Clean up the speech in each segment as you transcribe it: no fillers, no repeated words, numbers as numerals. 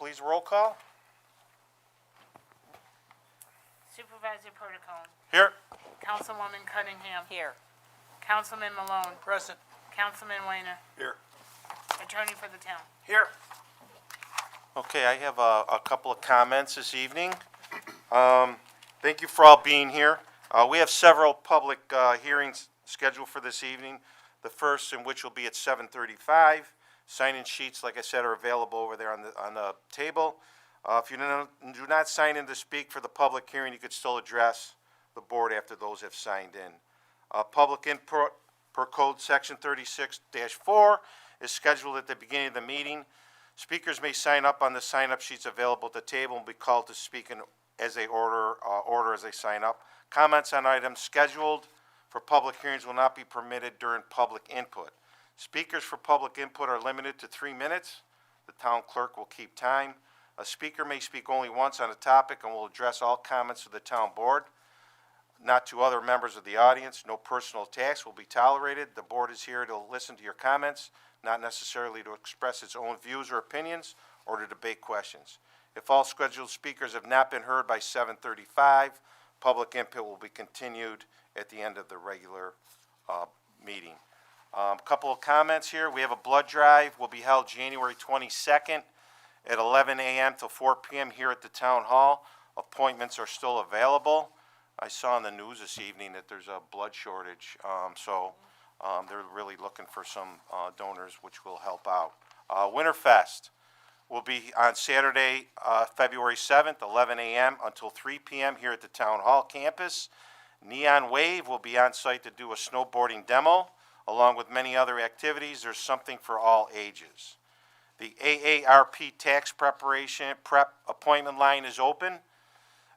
please roll call. Supervisor Protocol. Here. Councilwoman Cunningham. Here. Councilman Malone. Present. Councilman Weiner. Here. Attorney for the town. Here. Okay, I have a couple of comments this evening. Thank you for all being here. We have several public hearings scheduled for this evening. The first in which will be at 7:35. Sign-in sheets, like I said, are available over there on the table. If you do not sign in to speak for the public hearing, you could still address the board after those have signed in. Public input per code section 36-4 is scheduled at the beginning of the meeting. Speakers may sign up on the sign-up sheets available at the table and be called to speak as they order as they sign up. Comments on items scheduled for public hearings will not be permitted during public input. Speakers for public input are limited to 3 minutes. The town clerk will keep time. A speaker may speak only once on a topic and will address all comments to the town board, not to other members of the audience. No personal attacks will be tolerated. The board is here to listen to your comments, not necessarily to express its own views or opinions or to debate questions. If all scheduled speakers have not been heard by 7:35, public input will be continued at the end of the regular meeting. A couple of comments here. We have a blood drive will be held January 22nd at 11 a.m. till 4 p.m. here at the town hall. Appointments are still available. I saw in the news this evening that there's a blood shortage, so they're really looking for some donors, which will help out. Winterfest will be on Saturday, February 7th, 11 a.m. until 3 p.m. here at the town hall campus. Neon Wave will be on site to do a snowboarding demo, along with many other activities. There's something for all ages. The AARP tax prep appointment line is open.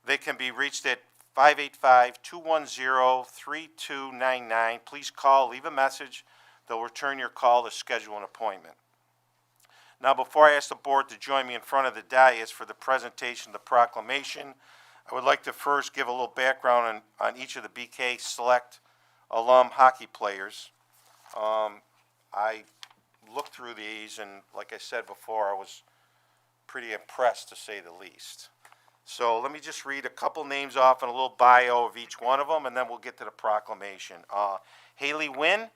They can be reached at 585-210-3299. Please call, leave a message. They'll return your call to schedule an appointment. Now, before I ask the board to join me in front of the dais for the presentation of the proclamation, I would like to first give a little background on each of the BK Select alum hockey players. I looked through these, and like I said before, I was pretty impressed, to say the least. So let me just read a couple names off and a little bio of each one of them, and then we'll get to the proclamation. Haley Wynn,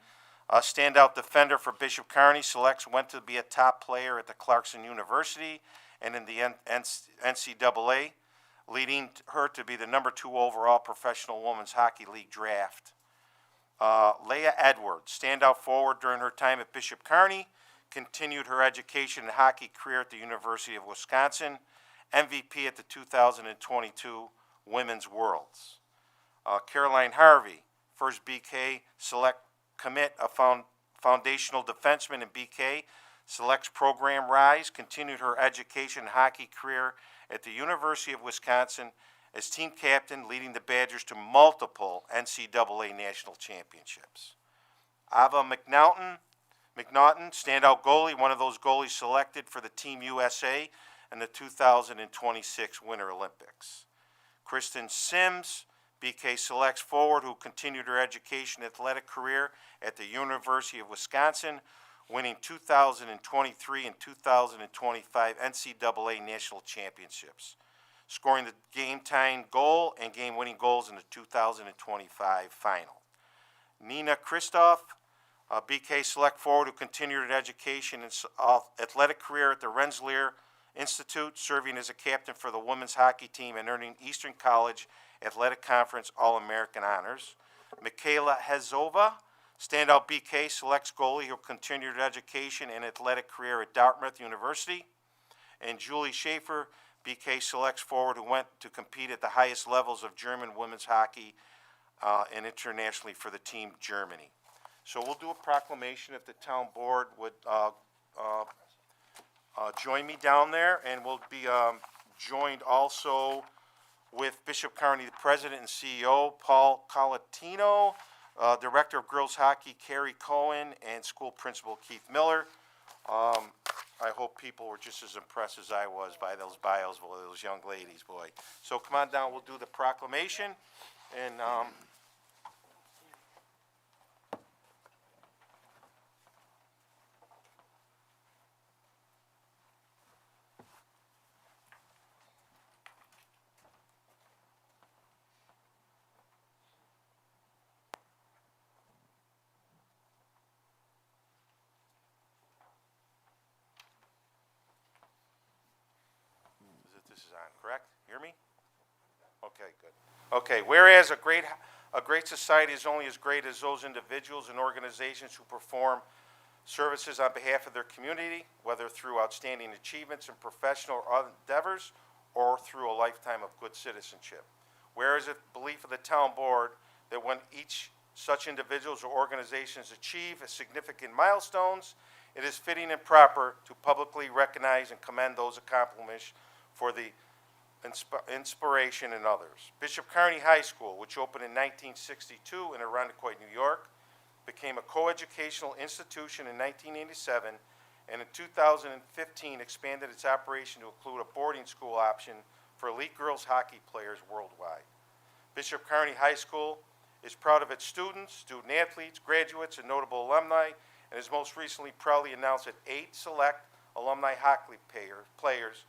a standout defender for Bishop Kearney. Selects went to be a top player at the Clarkson University and in the NCAA, leading her to be the #2 overall professional women's hockey league draft. Leah Edwards, standout forward during her time at Bishop Kearney, continued her education and hockey career at the University of Wisconsin, MVP at the 2022 Women's Worlds. Caroline Harvey, first BK Select commit, a foundational defenseman in BK Select's program Rise, continued her education and hockey career at the University of Wisconsin as team captain, leading the Badgers to multiple NCAA national championships. Ava McNaughton, standout goalie, one of those goalies selected for the Team USA in the 2026 Winter Olympics. Kristen Sims, BK Select's forward, who continued her education and athletic career at the University of Wisconsin, winning 2023 and 2025 NCAA national championships, scoring the game-tying goal and game-winning goals in the 2025 final. Nina Kristoff, a BK Select forward who continued her education and athletic career at the Rensselaer Institute, serving as a captain for the women's hockey team and earning Eastern College Athletic Conference All-American honors. Michaela Hezova, standout BK Selects goalie who continued her education and athletic career at Dartmouth University. And Julie Schaefer, BK Selects forward who went to compete at the highest levels of German women's hockey and internationally for the Team Germany. So we'll do a proclamation if the town board would join me down there, and we'll be joined also with Bishop Kearney, the President and CEO, Paul Colatino, Director of Girls Hockey, Carrie Cohen, and School Principal Keith Miller. I hope people were just as impressed as I was by those bios of those young ladies, boy. So come on down, we'll do the proclamation, and is on, correct? Hear me? Okay, good. Okay, whereas a great society is only as great as those individuals and organizations who perform services on behalf of their community, whether through outstanding achievements in professional or other endeavors, or through a lifetime of good citizenship. Whereas the belief of the town board that when each such individuals or organizations achieve significant milestones, it is fitting and proper to publicly recognize and commend those accomplishments for the inspiration in others. Bishop Kearney High School, which opened in 1962 in Arundecoit, New York, became a coeducational institution in 1987, and in 2015 expanded its operation to include a boarding school option for elite girls hockey players worldwide. Bishop Kearney High School is proud of its students, student athletes, graduates, and notable alumni, and has most recently proudly announced that 8 select alumni hockey players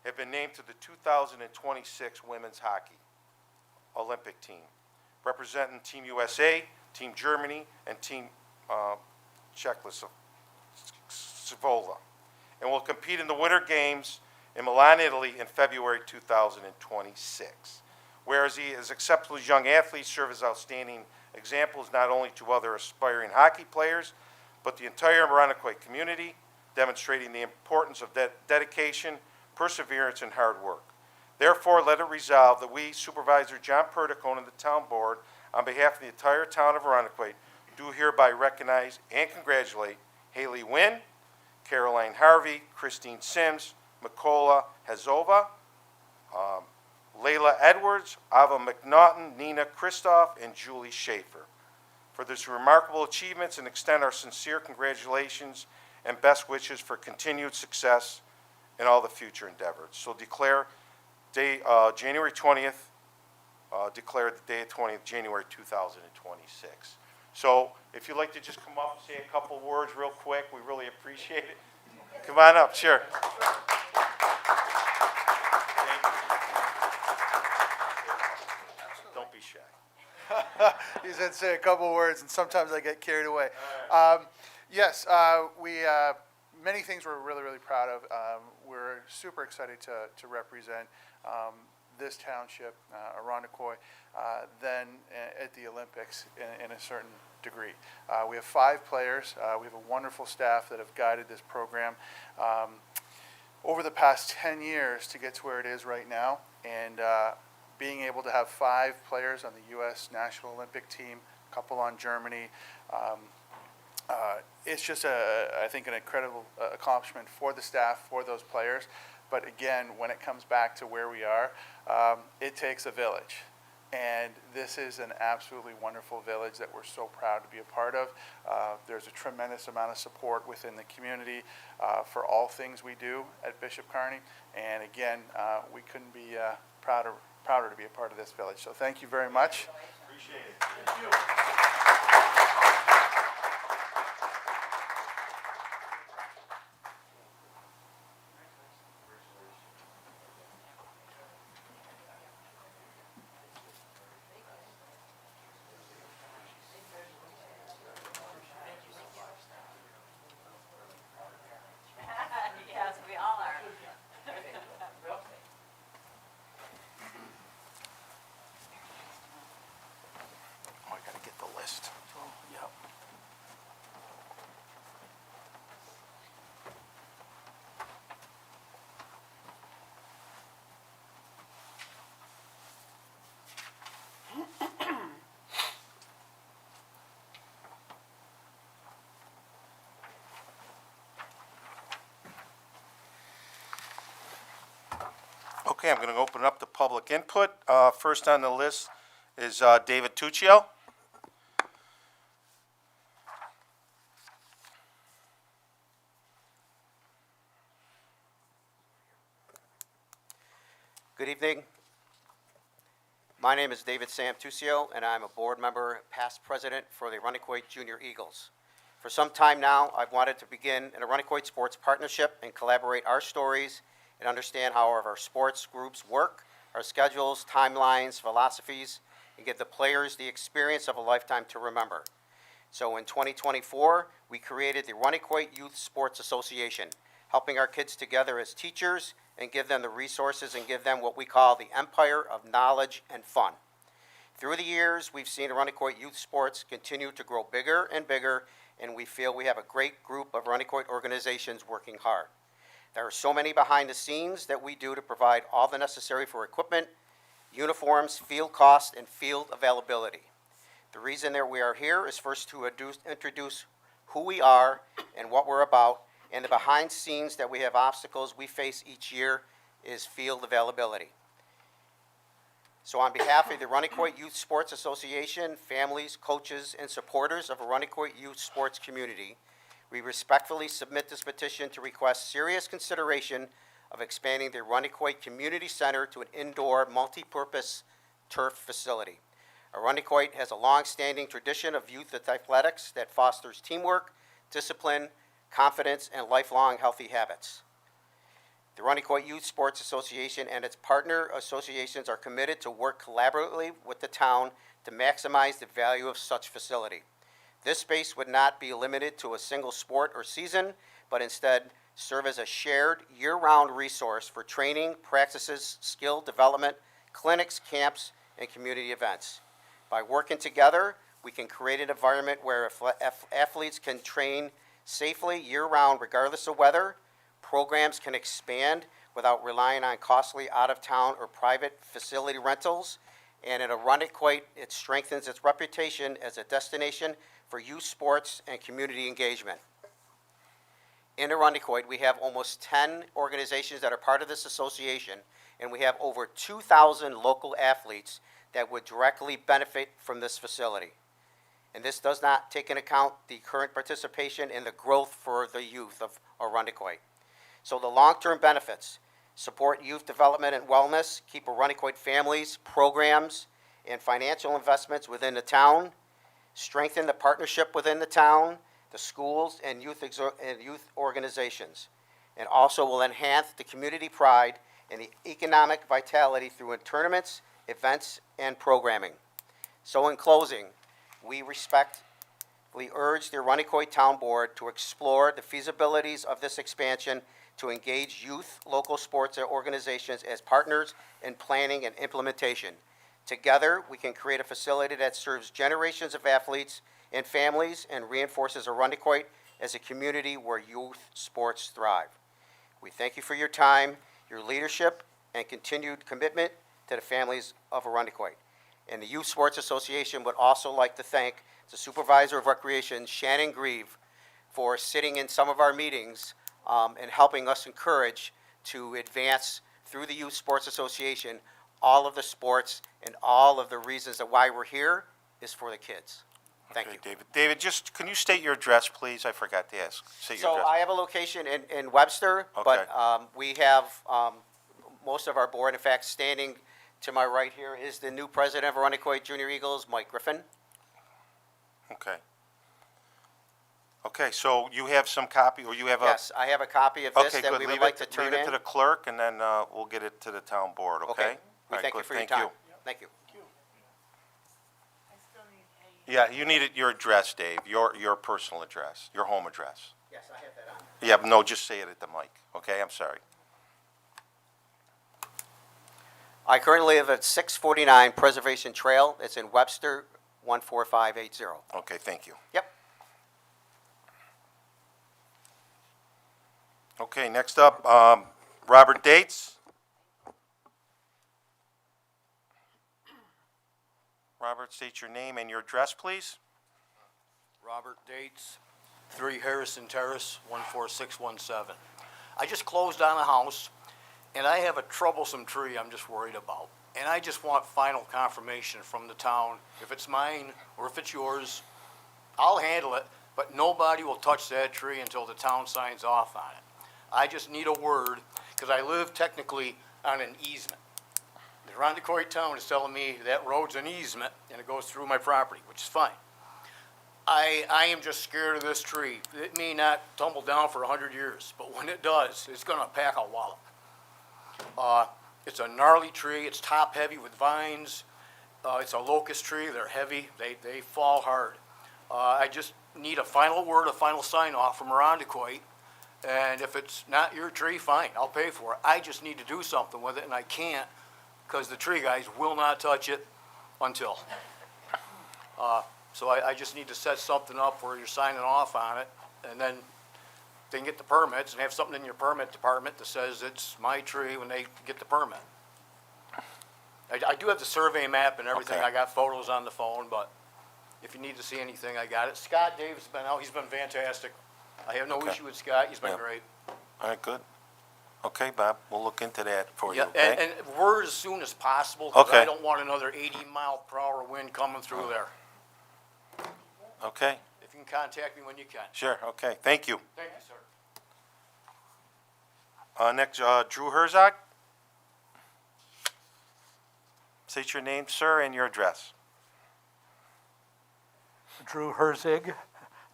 have been named to the 2026 Women's Hockey Olympic team, representing Team USA, Team Germany, and Team Czechoslovakia, and will compete in the Winter Games in Milan, Italy in February 2026. Whereas he is exceptional young athletes serve as outstanding examples not only to other aspiring hockey players, but the entire Arundecoit community, demonstrating the importance of dedication, perseverance, and hard work. Therefore, let it resolve that we, Supervisor John Perdicone and the Town Board, on behalf of the entire town of Arundecoit, do hereby recognize and congratulate Haley Wynn, Caroline Harvey, Christine Sims, Mikola Hezova, Layla Edwards, Ava McNaughton, Nina Kristoff, and Julie Schaefer for this remarkable achievements, and extend our sincere congratulations and best wishes for continued success in all the future endeavors. So declare January 20th, declare the day of 20th, January 2026. So if you'd like to just come up and say a couple words real quick, we really appreciate it. Come on up, sure. Don't be shy. He said say a couple words, and sometimes I get carried away. Yes, many things we're really, really proud of. We're super excited to represent this township, Arundecoit, then at the Olympics in a certain degree. We have 5 players. We have a wonderful staff that have guided this program over the past 10 years to get to where it is right now. And being able to have 5 players on the U.S. National Olympic team, a couple on Germany, it's just, I think, an incredible accomplishment for the staff, for those players. But again, when it comes back to where we are, it takes a village. And this is an absolutely wonderful village that we're so proud to be a part of. There's a tremendous amount of support within the community for all things we do at Bishop Kearney. And again, we couldn't be prouder to be a part of this village. So thank you very much. Appreciate it. Thank you. Yes, we all are. Oh, I gotta get the list. Yep. Okay, I'm going to open up the public input. First on the list is David Tuccio. Good evening. My name is David Sam Tuccio, and I'm a board member, past president for the Arundecoit Junior Eagles. For some time now, I've wanted to begin an Arundecoit sports partnership and collaborate our stories and understand how our sports groups work, our schedules, timelines, philosophies, and give the players the experience of a lifetime to remember. So in 2024, we created the Arundecoit Youth Sports Association, helping our kids together as teachers, and give them the resources and give them what we call the empire of knowledge and fun. Through the years, we've seen Arundecoit youth sports continue to grow bigger and bigger, and we feel we have a great group of Arundecoit organizations working hard. There are so many behind the scenes that we do to provide all the necessary for equipment, uniforms, field cost, and field availability. The reason that we are here is first to introduce who we are and what we're about, and the behind scenes that we have obstacles we face each year is field availability. So on behalf of the Arundecoit Youth Sports Association, families, coaches, and supporters of Arundecoit youth sports community, we respectfully submit this petition to request serious consideration of expanding the Arundecoit Community Center to an indoor, multi-purpose turf facility. Arundecoit has a long-standing tradition of youth athletics that fosters teamwork, discipline, confidence, and lifelong healthy habits. The Arundecoit Youth Sports Association and its partner associations are committed to work collaboratively with the town to maximize the value of such facility. This space would not be limited to a single sport or season, but instead serve as a shared year-round resource for training, practices, skill development, clinics, camps, and community events. By working together, we can create an environment where athletes can train safely year-round regardless of weather. Programs can expand without relying on costly out-of-town or private facility rentals. And at Arundecoit, it strengthens its reputation as a destination for youth sports and community engagement. In Arundecoit, we have almost 10 organizations that are part of this association, and we have over 2,000 local athletes that would directly benefit from this facility. And this does not take into account the current participation in the growth for the youth of Arundecoit. So the long-term benefits: support youth development and wellness, keep Arundecoit families, programs, and financial investments within the town, strengthen the partnership within the town, the schools, and youth organizations, and also will enhance the community pride and the economic vitality through tournaments, events, and programming. So in closing, we respectfully urge the Arundecoit Town Board to explore the feasibilities of this expansion to engage youth, local sports organizations as partners in planning and implementation. Together, we can create a facility that serves generations of athletes and families and reinforces Arundecoit as a community where youth sports thrive. We thank you for your time, your leadership, and continued commitment to the families of Arundecoit. And the Youth Sports Association would also like to thank the Supervisor of Recreation, Shannon Grieve, for sitting in some of our meetings and helping us encourage to advance through the Youth Sports Association all of the sports and all of the reasons of why we're here is for the kids. Thank you. David. David, just, can you state your address, please? I forgot to ask. State your So address. I have a location in Webster, Okay. but we have most of our board. In fact, standing to my right here is the new president of Arundecoit Junior Eagles, Mike Griffin. Okay. Okay, so you have some copy, or you have a? Yes, I have a copy of this Okay, that good. we Leave would like it, to turn leave it in. to the clerk, and then we'll get it to the town board, okay? Okay. We All right, thank you good. for your Thank time. Thank you. I still need Yeah, you need your address, Dave, your personal address, your home address. Yes, I have that on. Yeah, but no, just say it at the mic, okay? I'm sorry. I currently live at 649 Preservation Trail. It's in Webster, 14580. Okay, thank you. Yep. Okay, next up, Robert Dates. Robert, state your name and your address, please. Robert Dates, 3 Harrison Terrace, 14617. I just closed on a house, and I have a troublesome tree I'm just worried about. And I just want final confirmation from the town. If it's mine or if it's yours, I'll handle it, but nobody will touch that tree until the town signs off on it. I just need a word, because I live technically on an easement. The Arundecoit town is telling me that road's an easement, and it goes through my property, which is fine. I am just scared of this tree. It may not tumble down for 100 years, but when it does, it's gonna pack a wallop. It's a gnarly tree, it's top heavy with vines. It's a locust tree, they're heavy, they fall hard. I just need a final word, a final sign off from Arundecoit And if it's not your tree, fine, I'll pay for it. I just need to do something with it, and I can't, because the tree guys will not touch it until. So I just need to set something up where you're signing off on it, and then they can get the permits and have something in your permit department that says it's my tree when they get the permit. I do have the survey map and everything. Okay. I got photos on the phone, but if you need to see anything, I got it. Scott Dave's been out. He's been fantastic. I have no Okay. issue with Scott. He's been Yeah. great. All right, good. Okay, Bob, we'll look into that for you, Yeah, okay? and word as soon as possible, because Okay. I don't want another 80-mile-per-hour wind coming through there. Okay, If you can contact me when you can. sure, okay, thank you. Thank you, sir. Next, Drew Herzog. State your name, sir, and your address. Drew Herzig,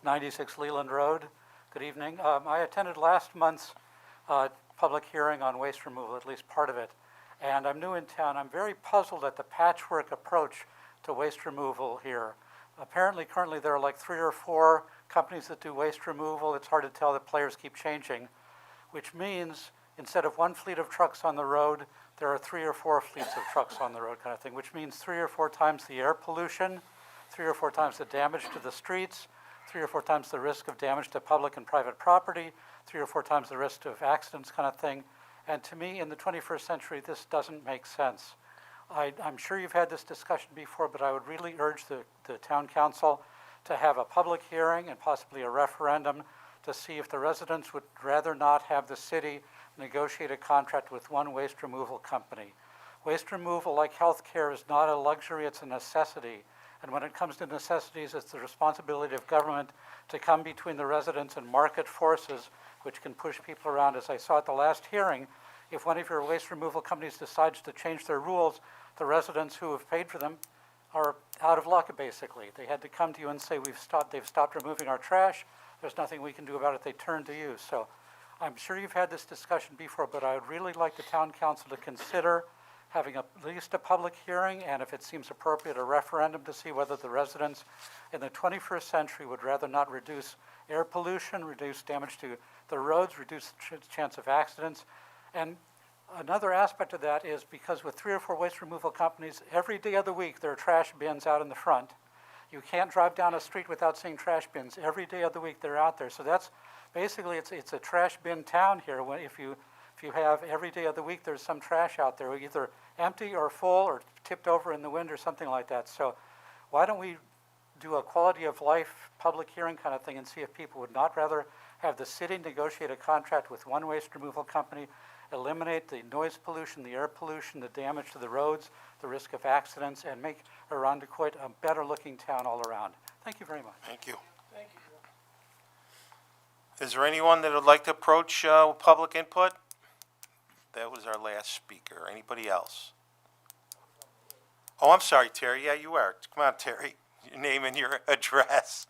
96 Leland Road. Good evening. I attended last month's public hearing on waste removal, at least part of it, and I'm new in town. I'm very puzzled at the patchwork approach to waste removal here. Apparently, currently, there are like 3 or 4 companies that do waste removal. It's hard to tell, the players keep changing, which means instead of 1 fleet of trucks on the road, there are 3 or 4 fleets of trucks on the road kind of thing, which means 3 or 4 times the air pollution, 3 or 4 times the damage to the streets, 3 or 4 times the risk of damage to public and private property, 3 or 4 times the risk of accidents kind of thing. And to me, in the 21st century, this doesn't make sense. I'm sure you've had this discussion before, but I would really urge the town council to have a public hearing and possibly a referendum to see if the residents would rather not have the city negotiate a contract with one waste removal company. Waste removal, like health care, is not a luxury, it's a necessity. And when it comes to necessities, it's the responsibility of government to come between the residents and market forces, which can push people around. As I saw at the last hearing, if one of your waste removal companies decides to change their rules, the residents who have paid for them are out of luck, basically. They had to come to you and say, they've stopped removing our trash, there's nothing we can do about it, they turn to you. So I'm sure you've had this discussion before, but I would really like the town council to consider having at least a public hearing, and if it seems appropriate, a referendum to see whether the residents in the 21st century would rather not reduce air pollution, reduce damage to the roads, reduce the chance of accidents. And another aspect of that is because with 3 or 4 waste removal companies, every day of the week there are trash bins out in the front. You can't drive down a street without seeing trash bins. Every day of the week they're out there. So that's basically, it's a trash bin town here. If you have every day of the week there's some trash out there, either empty or full or tipped over in the wind or something like that. So why don't we do a quality of life public hearing kind of thing and see if people would not rather have the city negotiate a contract with one waste removal company, eliminate the noise pollution, the air pollution, the damage to the roads, the risk of accidents, and make Arundecoit a better looking town all around. Thank you very much. Thank you. Is there anyone that would like to approach public input? That was our last speaker. Anybody else? Oh, I'm sorry, Terry. Yeah, you are. Come on, Terry. Your name and your address.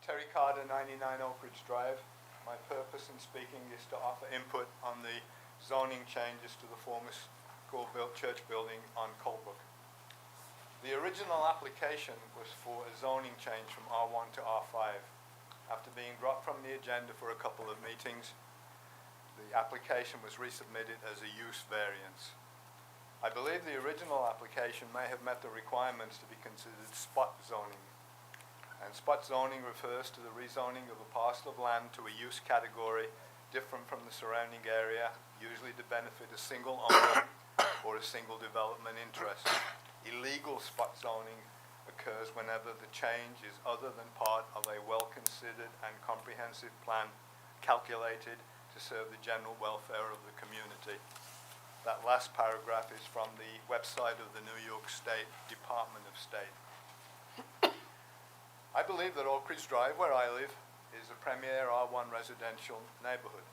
Terry Carter, 99 Oak Ridge Drive. My purpose in speaking is to offer input on the zoning changes to the former church building on Colebrook. The original application was for a zoning change from R1 to R5. After being dropped from the agenda for a couple of meetings, the application was resubmitted as a use variance. I believe the original application may have met the requirements to be considered spot zoning. And spot zoning refers to the rezoning of a parcel of land to a use category different from the surrounding area, usually to benefit a single owner or a single development interest. Illegal spot zoning occurs whenever the change is other than part of a well-considered and comprehensive plan calculated to serve the general welfare of the community. That last paragraph is from the website of the New York State Department of State. I believe that Oak Ridge Drive, where I live, is a premier R1 residential neighborhood.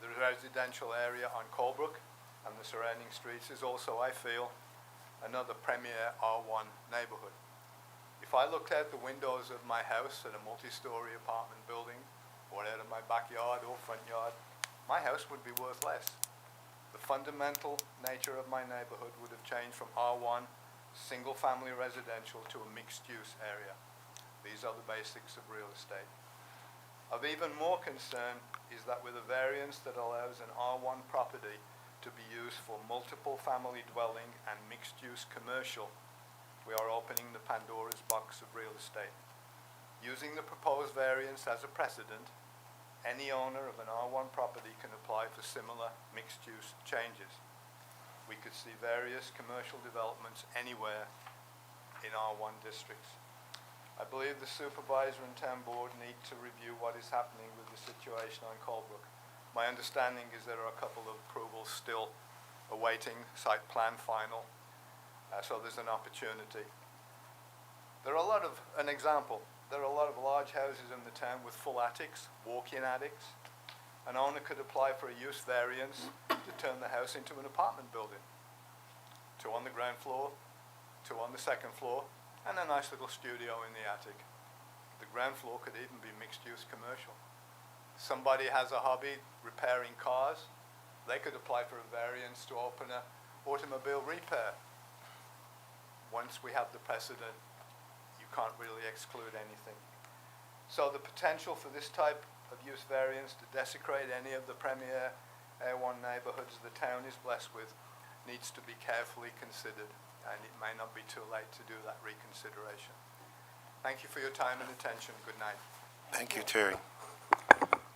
The residential area on Colebrook and the surrounding streets is also, I feel, another premier R1 neighborhood. If I looked out the windows of my house at a multi-story apartment building, or out of my backyard or front yard, my house would be worth less. The fundamental nature of my neighborhood would have changed from R1 single-family residential to a mixed-use area. These are the basics of real estate. Of even more concern is that with a variance that allows an R1 property to be used for multiple family dwelling and mixed-use commercial, we are opening the Pandora's box of real estate. Using the proposed variance as a precedent, any owner of an R1 property can apply for similar mixed-use changes. We could see various commercial developments anywhere in R1 districts. I believe the supervisor and town board need to review what is happening with the situation on Colebrook. My understanding is there are a couple of approvals still awaiting site plan final, so there's an opportunity. There are a lot of large houses in the town with full attics, walk-in attics. An owner could apply for a use variance to turn the house into an apartment building. 2 on the ground floor, 2 on the second floor, and a nice little studio in the attic. The ground floor could even be mixed-use commercial. Somebody has a hobby repairing cars, they could apply for a variance to open an automobile repair. Once we have the precedent, you can't really exclude anything. So the potential for this type of use variance to desecrate any of the premier A1 neighborhoods the town is blessed with needs to be carefully considered, and it may not be too late to do that reconsideration. Thank you for your time and attention. Good night. Thank you, Terry.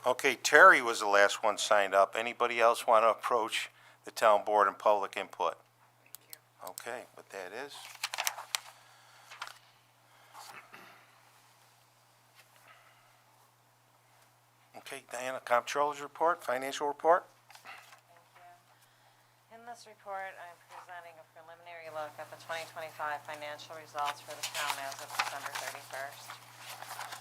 Okay, Terry was the last one signed up. Anybody else want to approach the town board and public input? Okay, what that is. Okay, Diana, Comptroller's report, financial report? Thank you. In this report, I'm presenting a preliminary look at the 2025 financial results for the town as of December 31st.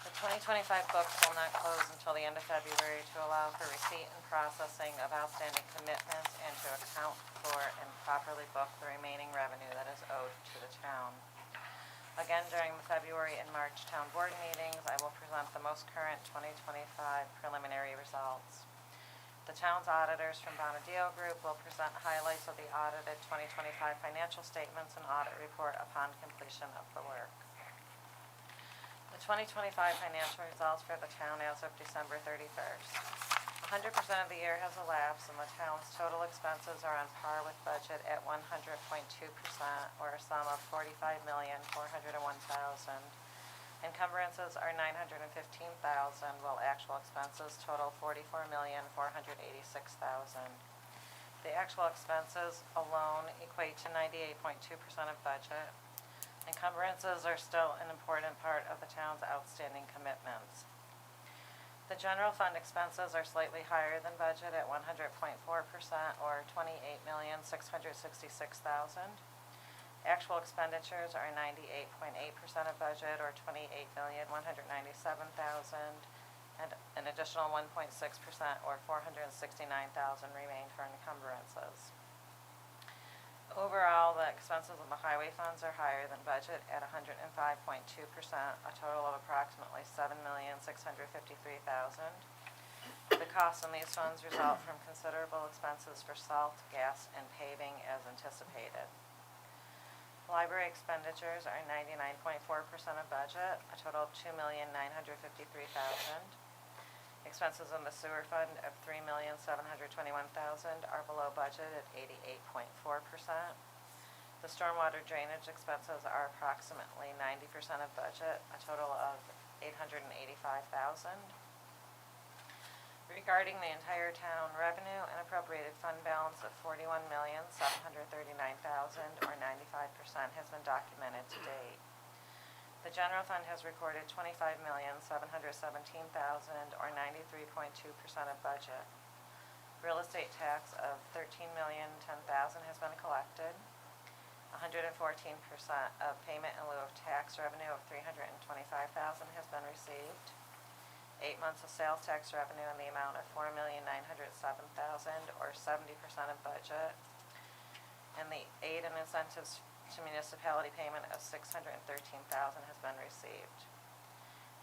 The 2025 books will not close until the end of February to allow for receipt and processing of outstanding commitments and to account for and properly book the remaining revenue that is owed to the town. Again, during the February and March town board meetings, I will present the most current 2025 preliminary results. The town's auditors from Bonadeo Group will present highlights of the audited 2025 financial statements and audit report upon completion of the work. The 2025 financial results for the town as of December 31st. 100% of the year has elapsed and the town's total expenses are on par with budget at 100.2%, or a sum of $45,401,000. Encumbrances are $915,000, while actual expenses total $44,486,000. The actual expenses alone equate to 98.2% of budget. Encumbrances are still an important part of the town's outstanding commitments. The general fund expenses are slightly higher than budget at 100.4%, or $28,666,000. Actual expenditures are 98.8% of budget, or $28,197,000, and an additional 1.6%, or $469,000 remain for encumbrances. Overall, the expenses of the highway funds are higher than budget at 105.2%, a total of approximately $7,653,000. The costs in these funds result from considerable expenses for salt, gas, and paving as anticipated. Library expenditures are 99.4% of budget, a total of $2,953,000. Expenses in the sewer fund of $3,721,000 are below budget at 88.4%. The stormwater drainage expenses are approximately 90% of budget, a total of $885,000. Regarding the entire town, revenue and appropriated fund balance of $41,739,000, or 95%, has been documented to date. The general fund has recorded $25,717,000, or 93.2% of budget. Real estate tax of $13,010,000 has been collected. 114% of payment in lieu of tax revenue of $325,000 has been received. 8 months of sales tax revenue in the amount of $4,907,000, or 70% of budget. And the aid and incentives to municipality payment of $613,000 has been received.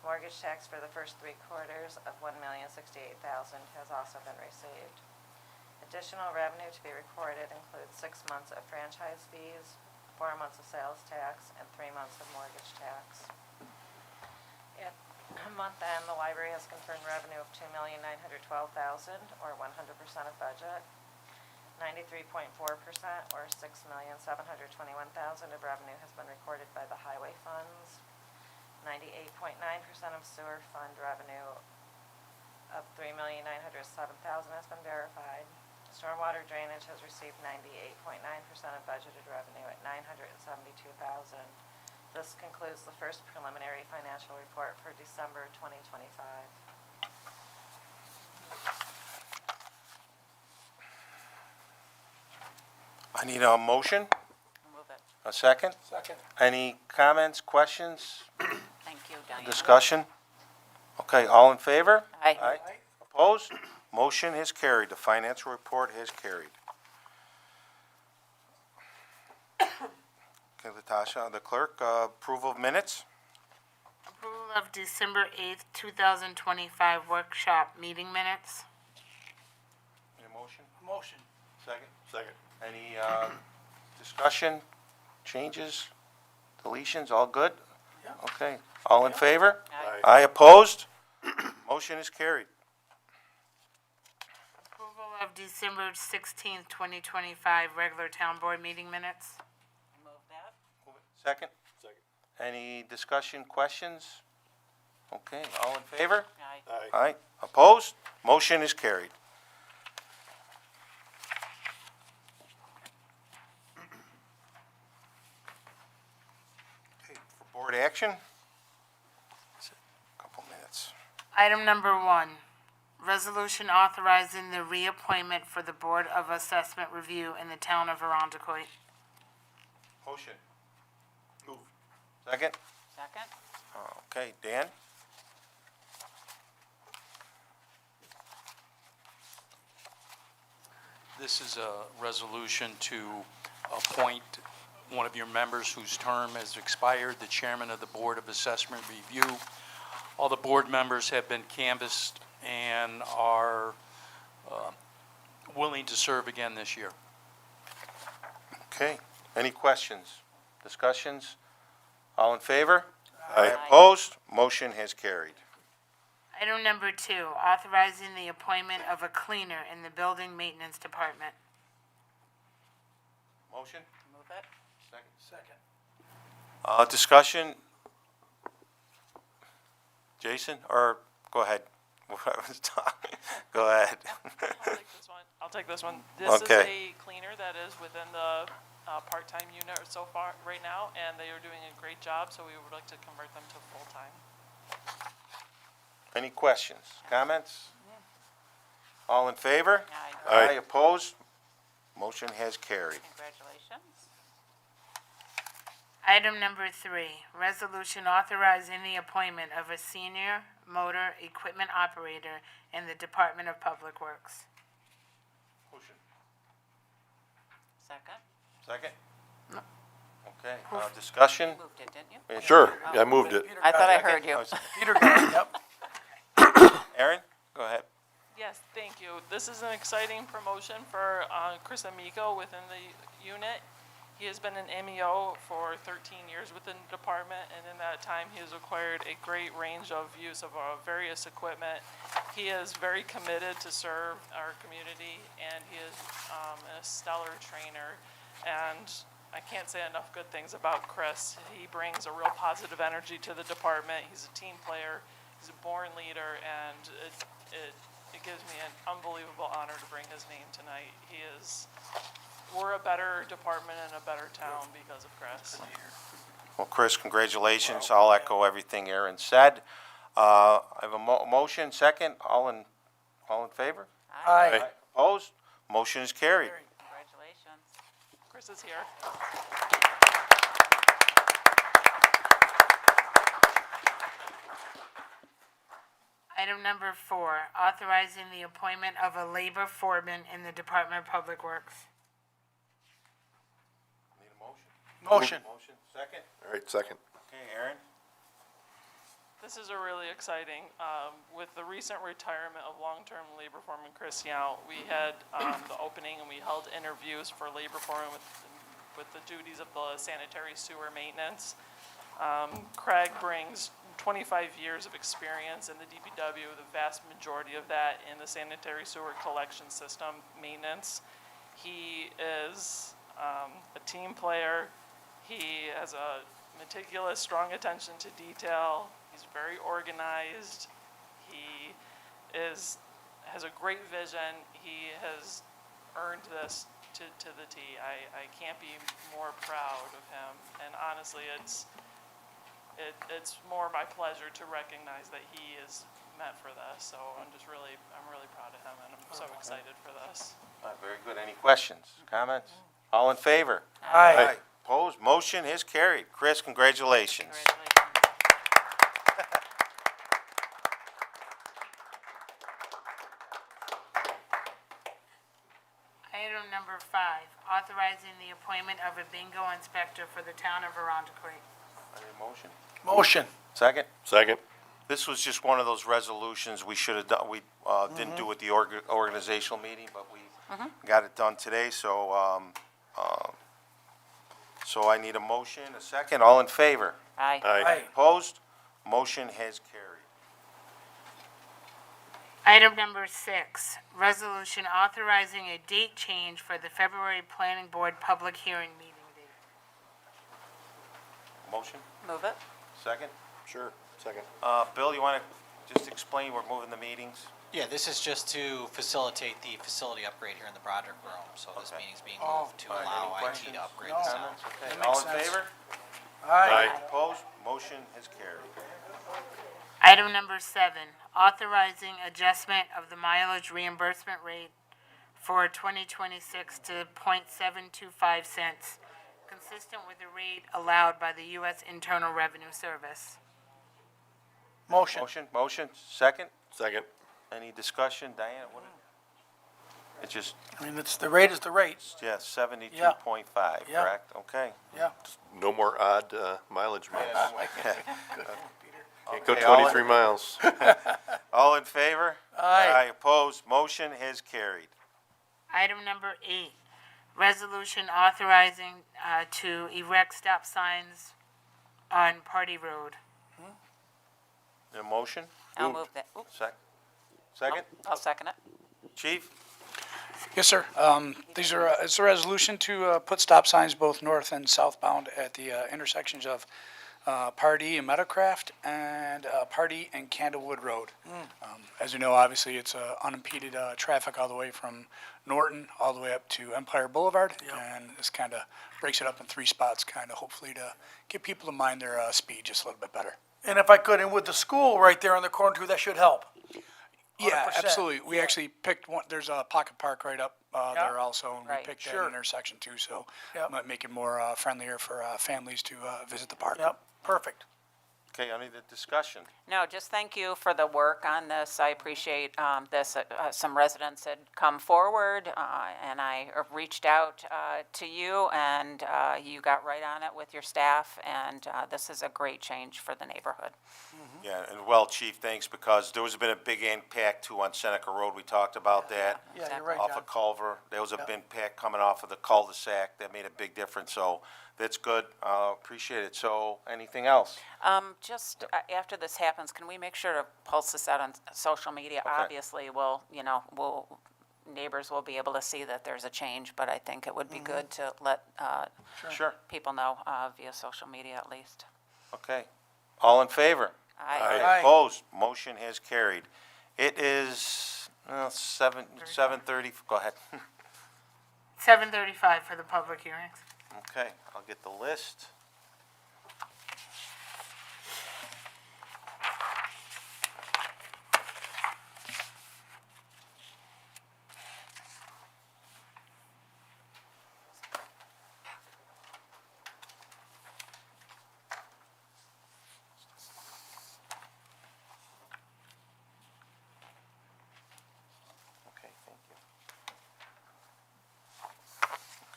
Mortgage tax for the first 3 quarters of $1,068,000 has also been received. Additional revenue to be recorded includes 6 months of franchise fees 4 months of sales tax, and 3 months of mortgage tax. At month end, the library has confirmed revenue of $2,912,000, or 100% of budget. 93.4%, or $6,721,000 of revenue has been recorded by the highway funds. 98.9% of sewer fund revenue of $3,907,000 has been verified. Stormwater drainage has received 98.9% of budgeted revenue at $972,000. This concludes the first preliminary financial report for December 2025. I need a motion, Move it. a second. Second. Any comments, questions, Thank you, Diane. discussion? Okay, all in favor? Aye. Aye. Opposed? Motion is carried. The financial report has carried. Okay, Latasha, the clerk, approval of minutes? Approval of December 8th, 2025 workshop meeting minutes. Any motion? Motion. Second? Second. Any discussion, changes, deletions, all good? Yeah. Okay, all in favor? Aye. Aye, opposed? Motion is carried. Approval of December 16th, 2025 regular town board meeting minutes. Move that. Second? Second. Any discussion, questions? Okay, all in favor? Aye. Aye, opposed? Motion is carried. Okay, for board action? Couple minutes. Item number 1, resolution authorizing the reappointment for the Board of Assessment Review in the town of Arundecoit. Motion. Move. Second? Second? Okay, Dan? This is a resolution to appoint one of your members whose term has expired, the chairman of the Board of Assessment Review. All the board members have been canvassed and are willing to serve again this year. Okay, any questions, discussions? All in favor? Aye. Opposed? Motion has carried. Item number 2, authorizing the appointment of a cleaner in the Building Maintenance Department. Motion? Move it. Second. Discussion? Jason, or go ahead. Go ahead. I'll take this one. This is Okay. a cleaner that is within the part-time unit so far, right now, and they are doing a great job, so we would like to convert them to full-time. Any questions, comments? All in favor? Aye. Aye, opposed? Motion has carried. Congratulations. Item number 3, resolution authorizing the appointment of a senior motor equipment operator in the Department of Public Works. Motion. Second? Second? Okay, discussion? You moved it, didn't you? Sure, I moved it. I thought I heard you. Peter got it, yep. Aaron, go ahead. Yes, thank you. This is an exciting promotion for Chris Amico within the unit. He has been an MEO for 13 years within the department, and in that time, he has acquired a great range of use of various equipment. He is very committed to serve our community, and he is a stellar trainer. And I can't say enough good things about Chris. He brings a real positive energy to the department. He's a team player. He's a born leader, and it gives me an unbelievable honor to bring his name tonight. We're a better department and a better town because of Chris. Well, Chris, congratulations. I'll echo everything Aaron said. I have a motion, second. All in favor? Aye. Opposed? Motion is carried. Congratulations. Chris is here. Item number 4, authorizing the appointment of a labor foreman in the Department of Public Works. Need a motion? Motion. Motion, second. All right, second. Okay, Aaron? This is a really exciting, with the recent retirement of long-term labor foreman Chris Yount, we had the opening and we held interviews for labor foreman with with the duties of the sanitary sewer maintenance. Craig brings 25 years of experience in the DPW, the vast majority of that in the sanitary sewer collection system maintenance. He is a team player. He has a meticulous, strong attention to detail. He's very organized. He has a great vision. He has earned this to the T. I can't be more proud of him. And honestly, it's more my pleasure to recognize that he is meant for this. So I'm really proud of him, and I'm so excited for this. Very good. Any questions, comments? All in favor? Aye. Opposed? Motion is carried. Chris, congratulations. Item number 5, authorizing the appointment of a bingo inspector for the town of Arundecoit. Motion? Motion. Second? Second. This was just one of those resolutions we should have done, we didn't do at the organizational meeting, but we got it done today, so, so I need a motion, a second, all in favor? Aye. Aye. Opposed? Motion has carried. Item number 6, resolution authorizing a date change for the February Planning Board public hearing meeting date. Motion, Move it. second? Sure. Second. Bill, you want to just explain, we're moving the meetings? Yeah, this is just to facilitate the facility upgrade here in the Broderick Room. So this Okay. meeting's being Oh, moved to all right, any allow IT questions? to upgrade No. the sound. Okay, That all makes in sense. favor? Aye. Opposed? Motion has carried. Item number 7, authorizing adjustment of the mileage reimbursement rate for 2026 to .725 cents, consistent with the rate allowed by the U.S. Internal Revenue Service. Motion. Motion, second? Second. Any discussion? Diane, what? It's just, I mean, the rate is the rate. yeah, 72.5, Yeah. correct? Okay. Yeah. No more odd mileage miles. Can't go Okay, all in- 23 miles. All in favor? Aye. Opposed? Motion has carried. Item number 8, resolution authorizing to erect stop signs on Party Road. A motion? I'll move that. Oops, Second? I'll second it. Chief? Yes, sir. It's a resolution to put stop signs both north and southbound at the intersections of Pardee and Meadowcraft and Pardee and Candlewood Road. As you know, obviously, it's unimpeded traffic all the way from Norton all the way up to Empire Boulevard. And this kind of breaks it up in 3 spots, kind of hopefully to get people to mind their speed just a little bit better. And if I could, and with the school right there on the corner too, that should help. Yeah, 100%. absolutely. We actually picked one, there's a pocket park right up there also, and we Right. picked that Sure. intersection too, so Yep. might make it more friendlier for families to visit the park. Yep, perfect. Okay, any other discussion? No, just thank you for the work on this. I appreciate this. Some residents had come forward, and I reached out to you, and you got right on it with your staff, and this is a great change for the neighborhood. Yeah, and well, Chief, thanks, because there was been a big impact too on Seneca Road. We talked about that. Yeah, you're right, Off John. of Culver. There was a big impact coming off of the cul-de-sac. That made a big difference, so that's good. Appreciate it. So, anything else? Just after this happens, can we make sure to pulse this out on social media? Okay. Obviously, neighbors will be able to see that there's a change, but I think it would be good to let Sure. people know via social media at least. Okay. All in favor? Aye. Opposed? Motion has carried. It is 7:30. Go ahead. 7:35 for the public hearings. Okay, I'll get the list. Okay, thank you.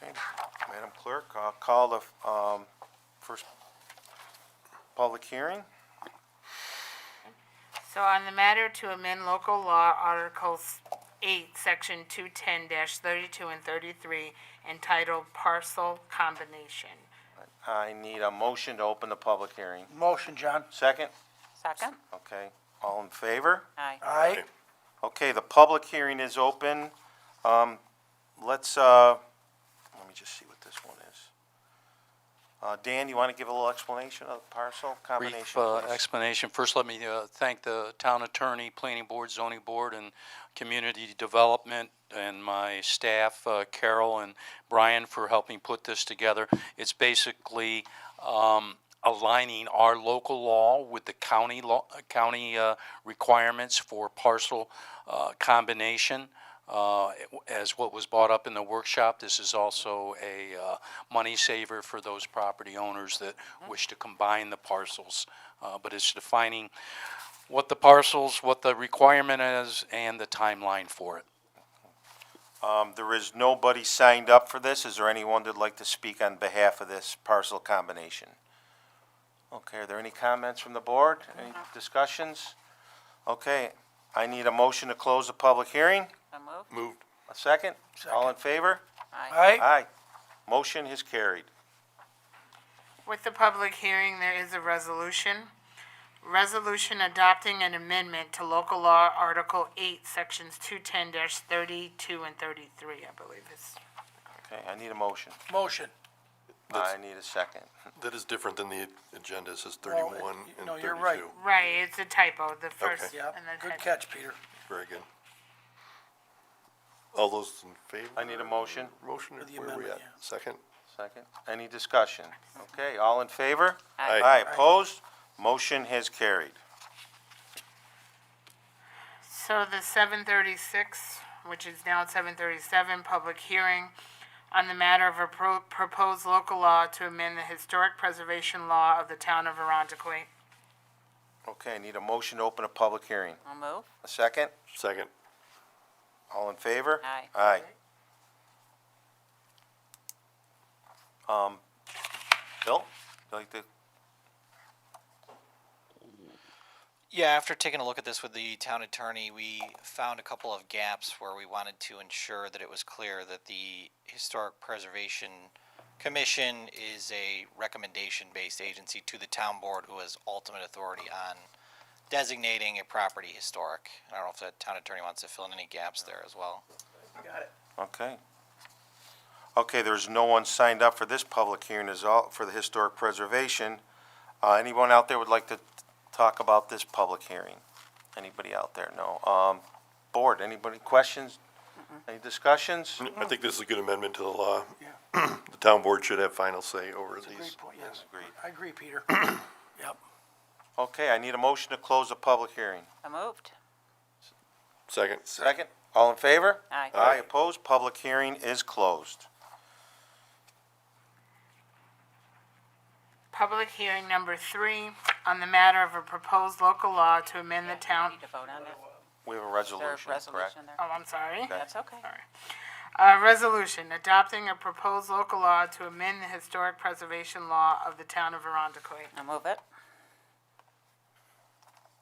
Okay, Madam Clerk, I'll call the first public hearing. So on the matter to amend local law articles 8, Section 210-32 and 33, entitled Parcel Combination. I need a motion to open the public hearing. Motion, John. Second? Second? Okay, all in favor? Aye. Aye. Okay, the public hearing is open. Let me just see what this one is. Dan, you want to give a little explanation of the parcel combination? Brief please? explanation. First, let me thank the town attorney, planning board, zoning board, and community development, and my staff, Carol and Brian, for helping put this together. It's basically aligning our local law with the county law, requirements for parcel combination. As what was brought up in the workshop, this is also a money saver for those property owners that wish to combine the parcels. But it's defining what the parcels, what the requirement is, and the timeline for it. There is nobody signed up for this. Is there anyone that'd like to speak on behalf of this parcel combination? Okay, are there any comments from the board? Any discussions? Okay, I need a motion to close the public hearing. So moved. Moved. A second? All in favor? Aye. Aye. Motion is carried. With the public hearing, there is a resolution. Resolution adopting an amendment to local law Article 8, Sections 210-32 and 33, I believe is. Okay, I need a motion. Motion. I need a second. That is different than the agenda. It says Well, 31 and no, 32. you're right. Right, it's a typo, the first. Okay. Yep, and the good head- catch, Peter. Very good. All those in favor? I need a motion. Motion, For the where are we amendment, at? Second? Second. Any discussion? Okay, all in favor? Aye. Aye, opposed? Motion has carried. So the 7:36, which is now 7:37, public hearing on the matter of a proposed local law to amend the historic preservation law of the town of Arundecoit. Okay, I need a motion to open a public hearing. I'll move. A second? Second. All in favor? Aye. Aye. Bill, you like to? Yeah, after taking a look at this with the town attorney, we found a couple of gaps where we wanted to ensure that it was clear that the Historic Preservation Commission is a recommendation-based agency to the town board who has ultimate authority on designating a property historic. I don't know if the town attorney wants to fill in any gaps there as well. Got it. Okay. Okay, there's no one signed up for this public hearing is all, for the historic preservation. Anyone out there would like to talk about this public hearing? Anybody out there? No. Board, anybody, questions? Any discussions? I think this is a good amendment to the law. Yeah. The town board should have final say over That's a these. great point, yes. Agreed. I agree, Peter. Yep. Okay, I need a motion to close the public hearing. So moved. Second. Second, all in favor? Aye. Aye, opposed, public hearing is closed. Public hearing number 3 on the matter of a proposed local law to amend the town. Need to vote on it. We have a Is there a resolution, correct? resolution there? Oh, I'm sorry. That's okay. Resolution adopting a proposed local law to amend the historic preservation law of the town of Arundecoit. I'll move it.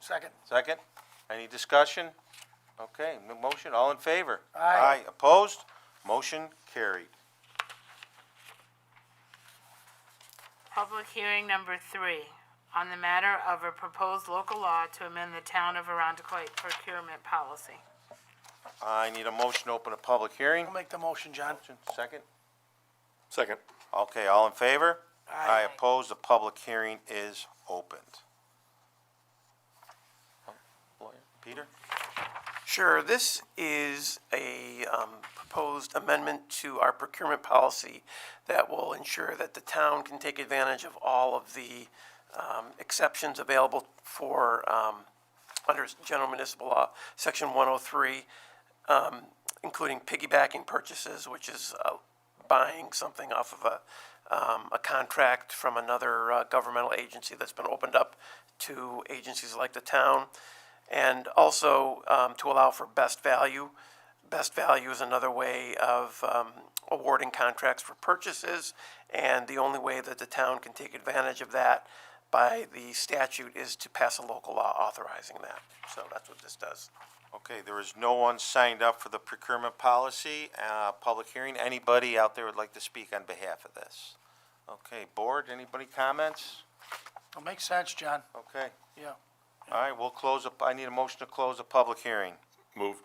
Second. Second, any discussion? Okay, motion, all in favor? Aye. Opposed? Motion carried. Public hearing number 3 on the matter of a proposed local law to amend the town of Arundecoit procurement policy. I need a motion to open a public hearing. I'll make the motion, John. Second? Second. Okay, all in favor? Aye. Opposed, the public hearing is opened. Lawyer, Peter? Sure, this is a proposed amendment to our procurement policy that will ensure that the town can take advantage of all of the exceptions available for, under General Municipal Law, Section 103, including piggybacking purchases, which is buying something off of a contract from another governmental agency that's been opened up to agencies like the town. And also to allow for best value. Best value is another way of awarding contracts for purchases, and the only way that the town can take advantage of that by the statute is to pass a local law authorizing that. So that's what this does. Okay, there is no one signed up for the procurement policy, public hearing. Anybody out there would like to speak on behalf of this? Okay, board, anybody comments? It makes sense, John. Okay, Yeah. all right, we'll close up, I need a motion to close the public hearing. Moved.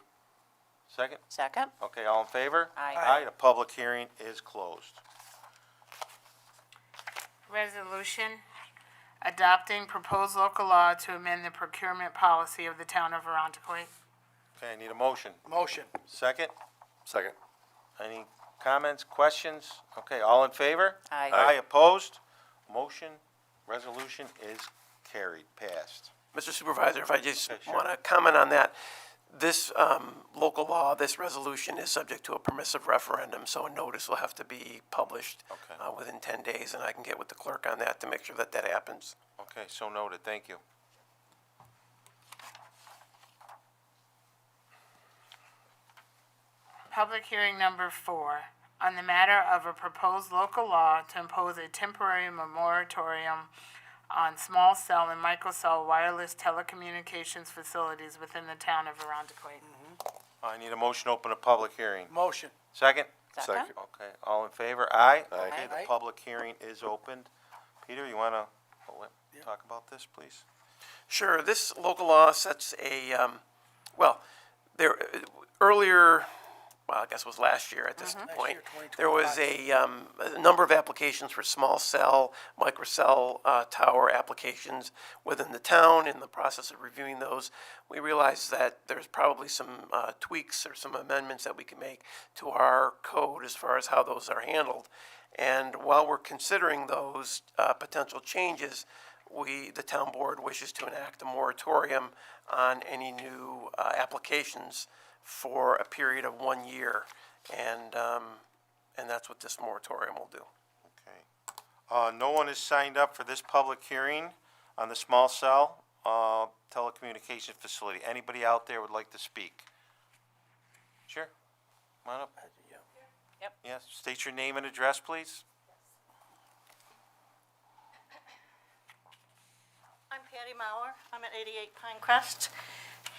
Second? Second? Okay, all in favor? Aye. Aye, the public hearing is closed. Resolution adopting proposed local law to amend the procurement policy of the town of Arundecoit. Okay, I need a motion. Motion. Second? Second. Any comments, questions? Okay, all in favor? Aye. Aye, opposed? Motion, resolution is carried, passed. Mr. Supervisor, if I just Okay, sure. want to comment on that, this local law, this resolution is subject to a permissive referendum, so a notice will have to be published Okay. within 10 days, and I can get with the clerk on that to make sure that that happens. Okay, so noted, thank you. Public hearing number 4, on the matter of a proposed local law to impose a temporary moratorium on small cell and microcell wireless telecommunications facilities within the town of Arundecoit. I need a motion to open a public hearing. Motion. Second? Second? Okay, all in favor? Aye? Aye. Okay, Aye. the public hearing is opened. Peter, you want to talk about this, please? Sure, this local law sets a, earlier, I guess it was last year at this point, there was a number of applications for small cell, microcell tower applications within the town. In the process of reviewing those, we realized that there's probably some tweaks or some amendments that we can make to our code as far as how those are handled. And while we're considering those potential changes, the town board wishes to enact a moratorium on any new applications for a period of 1 year, and that's what this moratorium will do. Okay. No one is signed up for this public hearing on the small cell telecommunications facility. Anybody out there would like to speak? Sure. Come on up. Yep. Yes, state your name and address, please. I'm Patty Mauer. I'm at 88 Pinecrest.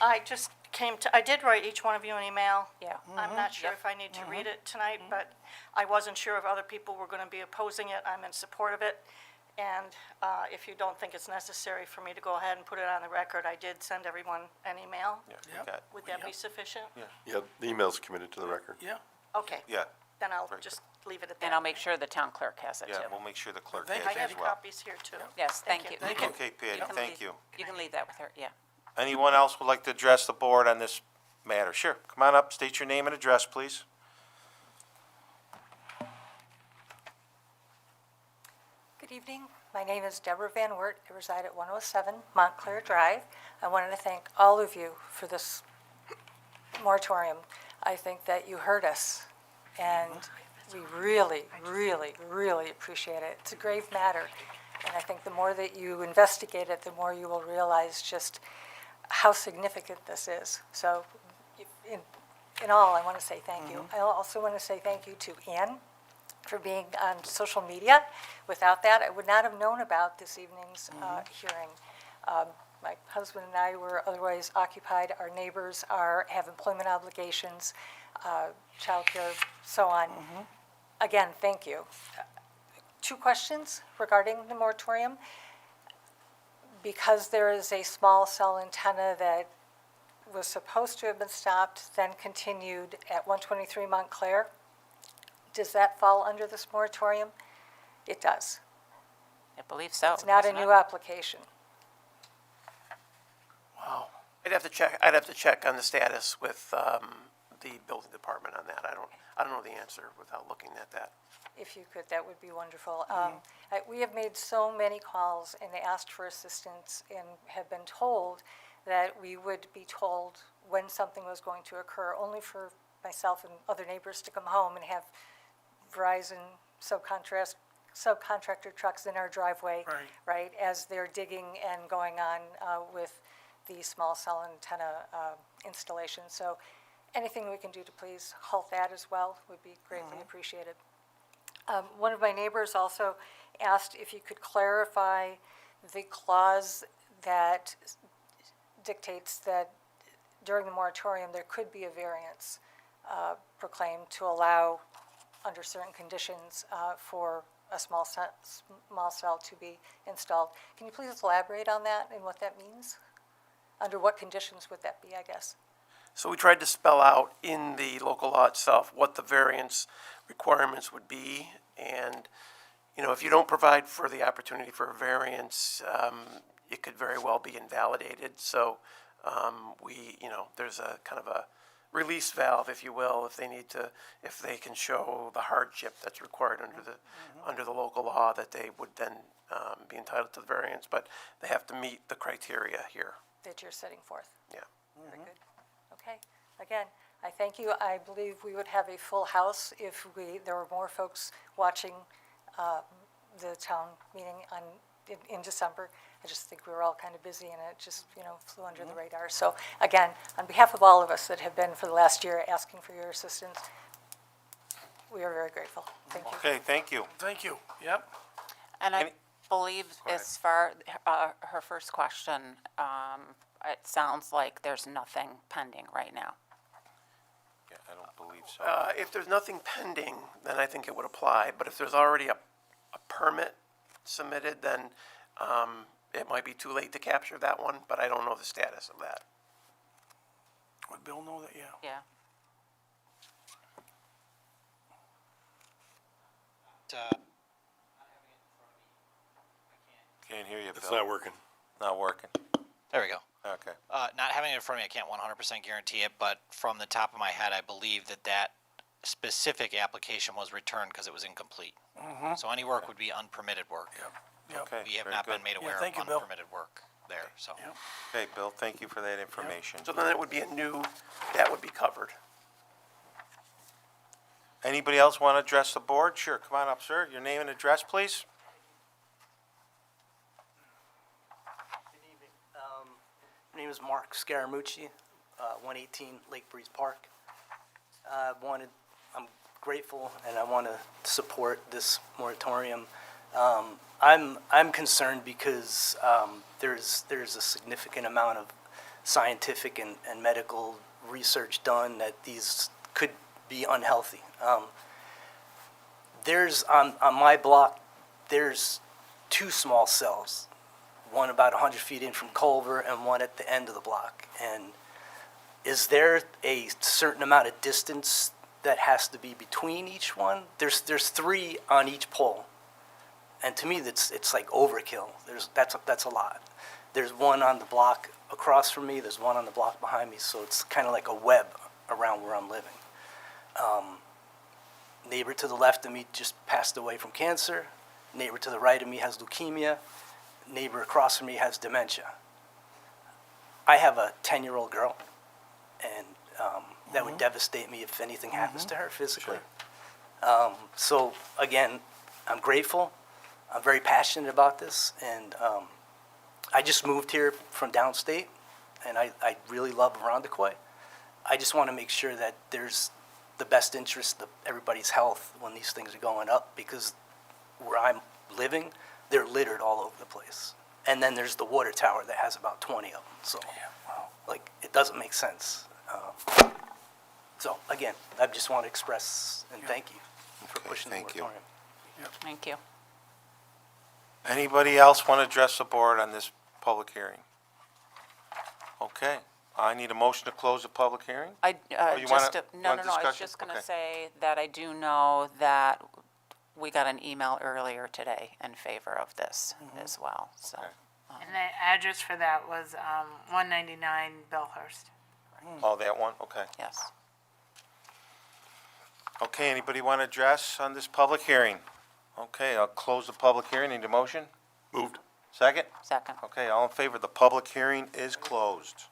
I did write each one of you an email. Yeah. I'm not sure if I need to read it tonight, but I wasn't sure if other people were going to be opposing it. I'm in support of it. And if you don't think it's necessary for me to go ahead and put it on the record, I did send everyone an email. Yeah, Yep. okay. Would that be sufficient? Yeah, the email's committed to the record. Yeah. Okay. Yeah, Then I'll Very just leave it at that. And I'll make sure the town clerk has it yeah, too. we'll make sure the clerk Thank has I it as have well. copies here too. Yes, thank you. Thank you. Okay, Patty, can thank leave- you. You can leave that with her, yeah. Anyone else would like to address the board on this matter? Sure, come on up, state your name and address, please. Good evening. My name is Deborah Van Wert. I reside at 107 Montclair Drive. I wanted to thank all of you for this moratorium. I think that you heard us, and we really, really, really appreciate it. It's a grave matter, and I think the more that you investigate it, the more you will realize just how significant this is. So in all, I want to say thank you. I also want to say thank you to Ann for being on social media. Without that, I would not have known about this evening's hearing. My husband and I were otherwise occupied. Our neighbors have employment obligations, childcare, so on. Again, thank you. 2 questions regarding the moratorium. Because there is a small cell antenna that was supposed to have been stopped, then continued at 123 Montclair, does that fall under this moratorium? It does. I believe so. It's not a doesn't new it? application. Wow. I'd have to check on the status with the building department on that. I don't know the answer without looking at that. If you could, that would be wonderful. We have made so many calls and asked for assistance and have been told that we would be told when something was going to occur, only for myself and other neighbors to come home and have Verizon subcontractor trucks in our driveway, right, as they're digging and going on with the small cell antenna installation. So anything we can do to please halt that as well would be greatly appreciated. One of my neighbors also asked if you could clarify the clause that dictates that during the moratorium, there could be a variance proclaimed to allow, under certain conditions, for a small cell to be installed. Can you please elaborate on that and what that means? Under what conditions would that be, I guess? So we tried to spell out in the local law itself what the variance requirements would be. And, you know, if you don't provide for the opportunity for a variance, it could very well be invalidated. So there's a kind of a release valve, if you will, if they can show the hardship that's required under the local law, that they would then be entitled to the variance. But they have to meet the criteria here. That you're setting forth? Yeah. Very good. Okay. Again, I thank you. I believe we would have a full house if there were more folks watching the town meeting in December. I just think we were all kind of busy and it just, flew under the radar. So again, on behalf of all of us that have been for the last year asking for your assistance, we are very grateful. Thank you. Okay, thank you. Thank you. Yep. And I believe as far, her first question, it sounds like there's nothing pending right now. Yeah, I don't believe so. If there's nothing pending, then I think it would apply. But if there's already a permit submitted, then it might be too late to capture that one, but I don't know the status of that. Would Bill know that? Yeah. Yeah. Can't hear you, Bill. It's not working. Not working. There we go. Okay. Not having it in front of me, I can't 100% guarantee it, but from the top of my head, I believe that specific application was returned because it was incomplete. So any work would be unpermitted work. Yep. Okay. We have very not good. been made aware thank you, of Bill. unpermitted work there, so. Okay, Bill, thank you for that information. So then it would be that would be covered. Anybody else want to address the board? Sure, come on up, sir. Your name and address, please. Good evening. My name is Mark Scaramucci, 118 Lake Breeze Park. I'm grateful and I want to support this moratorium. I'm concerned because there's a significant amount of scientific and medical research done that these could be unhealthy. There's on my block, there's 2 small cells, one about 100 feet in from Culver and one at the end of the block. And is there a certain amount of distance that has to be between each one? There's 3 on each pole. And to me, it's like overkill. That's a lot. There's one on the block across from me. There's one on the block behind me. So it's kind of like a web around where I'm living. Neighbor to the left of me just passed away from cancer. Neighbor to the right of me has leukemia. Neighbor across from me has dementia. I have a 10-year-old girl, and that would devastate me if anything happens to her physically. So again, I'm grateful. I'm very passionate about this, and I just moved here from downstate, and I really love Irondequoit. I just want to make sure that there's the best interest of everybody's health when these things are going up, because where I'm living, they're littered all over the place. And then there's the water tower that has about 20 of them. So, it doesn't make sense. So, again, I just want to express and thank you for pushing the thank you. moratorium. Thank you. Anybody else want to address the board on this public hearing? Okay, I need a motion to close the public hearing. I, you just, wanna- no, want I was discussion? just going Okay. to say that I do know that we got an email earlier today in favor of this as well, so. Okay. And the address for that was 199 Bellhurst. Oh, that one, okay. Yes. Okay, anybody want to address on this public hearing? Okay, I'll close the public hearing. Need a motion? Moved. Second? Second. Okay, all in favor, the public hearing is closed.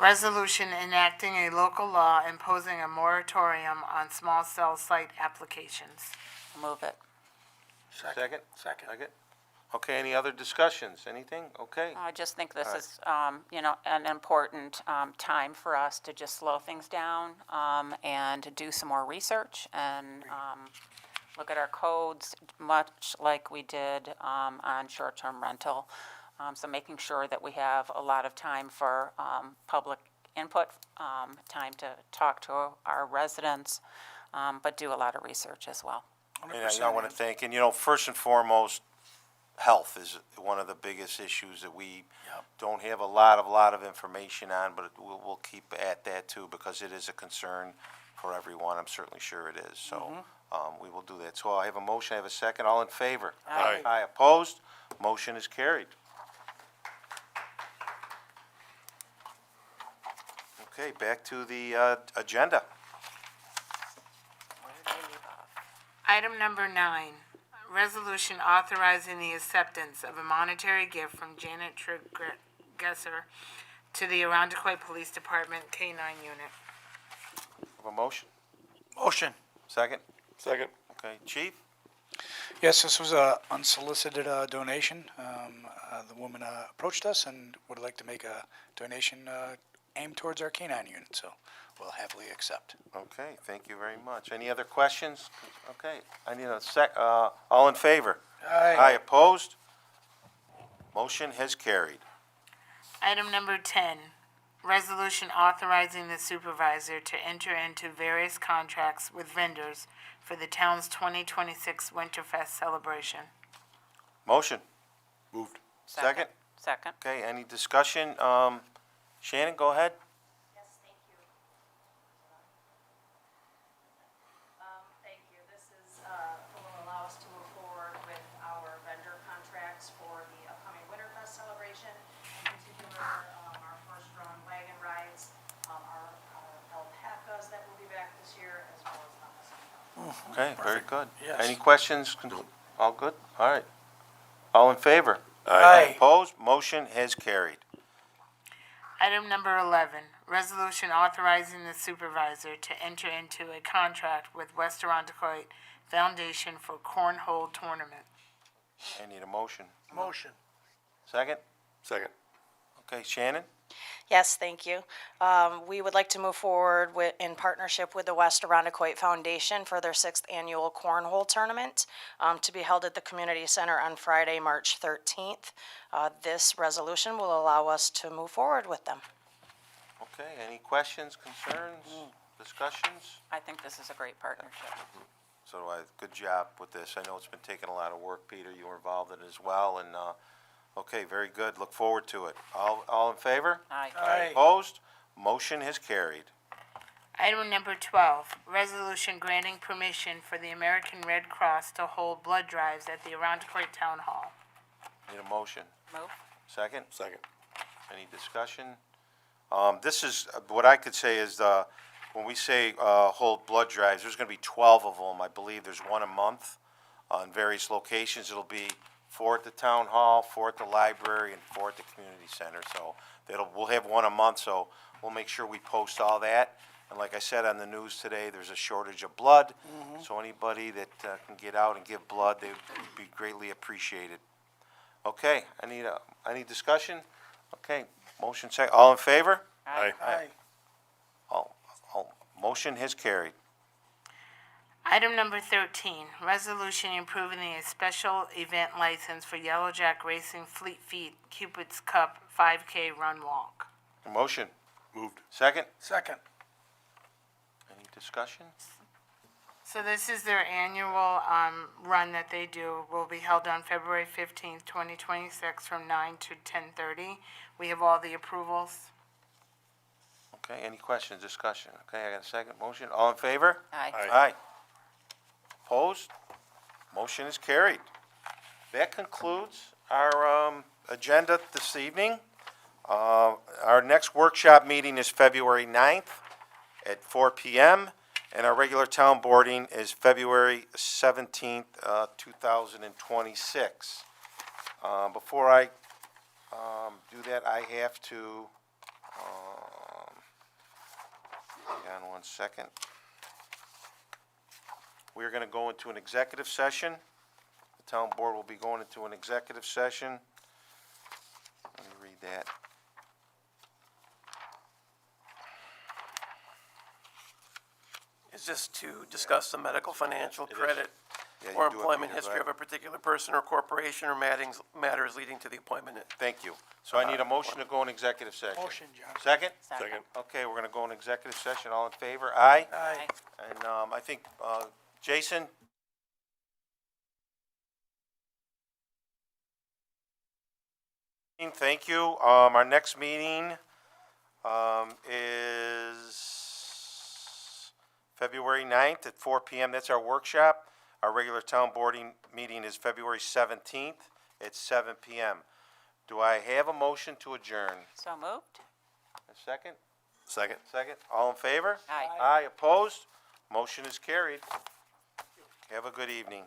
Resolution enacting a local law imposing a moratorium on small cell site applications. Move it. Second? Second. Okay, any other discussions? Anything? Okay. I just think this All right. is, an important time for us to just slow things down and do some more research and look at our codes, much like we did on short-term rental. So making sure that we have a lot of time for public input, time to talk to our residents, but do a lot of research as well. And I want to thank, and first and foremost, health is one of the biggest issues that we don't have a lot of information on, but we'll keep at that too, because it is a concern for everyone. I'm certainly sure it is. So we will do that. So I have a motion, I have a second. All in favor? Aye. Aye. Opposed? Motion is carried. Okay, back to the agenda. Item number 9, resolution authorizing the acceptance of a monetary gift from Janet Gesser to the Arundecoit Police Department K-9 unit. Have a motion? Motion. Second? Second. Okay, Chief? Yes, this was a unsolicited donation. The woman approached us and would like to make a donation aimed towards our K-9 unit, so we'll happily accept. Okay, thank you very much. Any other questions? Okay, I need a all in favor? Aye. Aye, opposed? Motion has carried. Item number 10, resolution authorizing the supervisor to enter into various contracts with vendors for the town's 2026 Winterfest celebration. Motion? Moved. Second? Second. Okay, any discussion? Shannon, go ahead. Yes, thank you. Thank you. This will allow us to move forward with our vendor contracts for the upcoming Winterfest celebration. In particular, our first-run wagon rides, our alpacas that will be back this year, as well as the Okay, very good. Yes. Any questions? All good? All right. All in favor? Aye. Opposed? Motion has carried. Item number 11, resolution authorizing the supervisor to enter into a contract with West Arundecoit Foundation for Cornhole Tournament. I need a motion. Motion. Second? Second. Okay, Shannon? Yes, thank you. We would like to move forward in partnership with the West Arundecoit Foundation for their 6th annual Cornhole Tournament to be held at the Community Center on Friday, March 13th. This resolution will allow us to move forward with them. Okay, any questions, concerns, discussions? I think this is a great partnership. So good job with this. I know it's been taking a lot of work, Peter. You were involved in it as well, and, okay, very good. Look forward to it. All in favor? Aye. Aye. Opposed? Motion has carried. Item number 12, resolution granting permission for the American Red Cross to hold blood drives at the Arundecoit Town Hall. Need a motion. Move. Second? Second. Any discussion? This is, what I could say is, when we say hold blood drives, there's going to be 12 of them. I believe there's one a month in various locations. It'll be 4 at the town hall, 4 at the library, and 4 at the community center. So we'll have one a month, so we'll make sure we post all that. And like I said on the news today, there's a shortage of blood. So anybody that can get out and give blood, they would be greatly appreciated. Okay, any discussion? Okay, motion second. All in favor? Aye. Aye. Motion has carried. Item number 13, resolution approving a special event license for Yellow Jack Racing Fleet Feet Cupid's Cup 5K Run Walk. Motion. Moved. Second. Second. Any discussion? So this is their annual run that they do. Will be held on February 15th, 2026 from 9 to 10:30. We have all the approvals. Okay, any questions, discussion? Okay, I got a second motion. All in favor? Aye. Aye. Opposed? Motion is carried. That concludes our agenda this evening. Our next workshop meeting is February 9th at 4 p.m., and our regular town boarding is February 17th, 2026. Before I do that, I have to, hang on one second. We're going to go into an executive session. The town board will be going into an executive session. Let me read that. Is this to discuss the medical financial credit Yeah, you or do it, employment Peter, go history of ahead. a particular person or corporation or matters leading to the appointment. Thank you. So I need a motion to go in executive session. Motion, John. Second? Second. Okay, we're gonna go in executive session. All in favor? Aye? Aye. And, I think, Jason? Thank you. Our next meeting, is February 9th at 4 PM. That's our workshop. Our regular town boarding meeting is February 17th at 7 PM. Do I have a motion to adjourn? So moved? A second? Second. Second? All in favor? Aye. Aye, opposed? Motion is carried. Have a good evening.